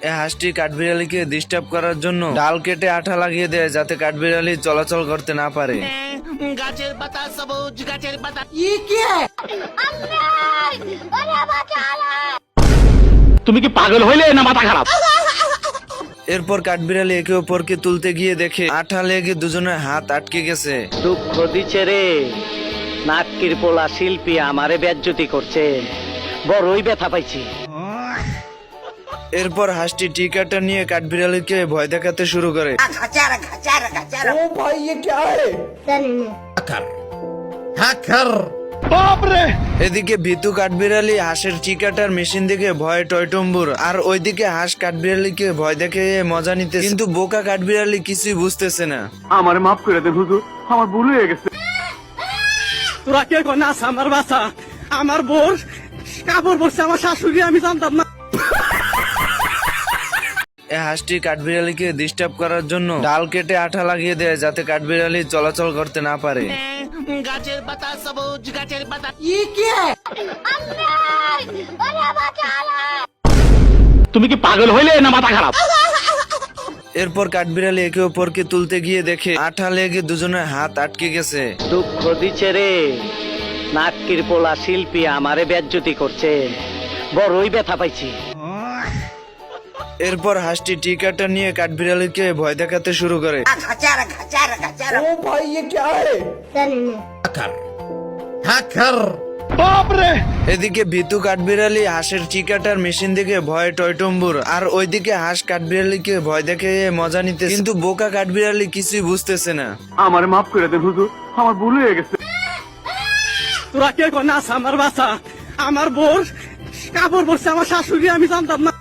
এই হাঁসটি কাঠবিড়ালিকে ডিস্টার্ব করার জন্য ডাল কেটে আঠা লাগিয়ে দেয় যাতে কাঠবিড়ালি চলাচল করতে না পারে। গাছের পাতা সবুজ, গাছের পাতা। তুমি কি পাগল হইলে না মাথা খারাপ? এরপর কাঠবিড়ালি একে অপরকে তুলতে গিয়ে দেখে আঠা লেগে দুজনের হাত আটকে গেছে। দুঃখ দিচ্ছে রে, নাটকির পোলা শিল্পী আমারে বেজ্জতি করছে, বড়ই ব্যথা পাইছি। এরপর হাঁসটি টিকাটা নিয়ে কাঠবিড়ালিকে ভয় দেখাতে শুরু করে। এদিকে ভীতু কাঠবিড়ালি হাঁসের টিকাটার মেশিন দেখে ভয়ে টয়টম্বুর, আর ওইদিকে হাঁস কাঠবিড়ালিকে ভয় দেখে মজা নিতে, কিন্তু বোকা কাঠবিড়ালি কিছুই বুঝতেছে না। আমার মাফ করে দেন হুজুর, আমার ভুল হয়ে গেছে। তোরা কে নাস আমার বাসা, আমার বোর কাপড় পরছে আমার শাশুড়ি, আমি জানতাম না। এই হাঁসটি কাঠবিড়ালিকে ডিস্টার্ব করার জন্য ডাল কেটে আঠা লাগিয়ে দেয় যাতে কাঠবিড়ালি চলাচল করতে না পারে। গাছের পাতা সবুজ, গাছের পাতা। তুমি কি পাগল হইলে না মাথা খারাপ? এরপর কাঠবিড়ালি একে অপরকে তুলতে গিয়ে দেখে আঠা লেগে দুজনের হাত আটকে গেছে। দুঃখ দিচ্ছে রে, নাটকির পোলা শিল্পী আমারে বেজ্জতি করছে, বড়ই ব্যথা পাইছি। এরপর হাঁসটি টিকাটা নিয়ে কাঠবিড়ালিকে ভয় দেখাতে শুরু করে। এদিকে ভীতু কাঠবিড়ালি হাঁসের টিকাটার মেশিন দেখে ভয়ে টয়টম্বুর, আর ওইদিকে হাঁস কাঠবিড়ালিকে ভয় দেখে মজা নিতে, কিন্তু বোকা কাঠবিড়ালি কিছুই বুঝতেছে না। আমার মাফ করে দেন হুজুর, আমার ভুল হয়ে গেছে। তোরা কে নাস আমার বাসা, আমার বোর কাপড় পরছে আমার শাশুড়ি, আমি জানতাম না।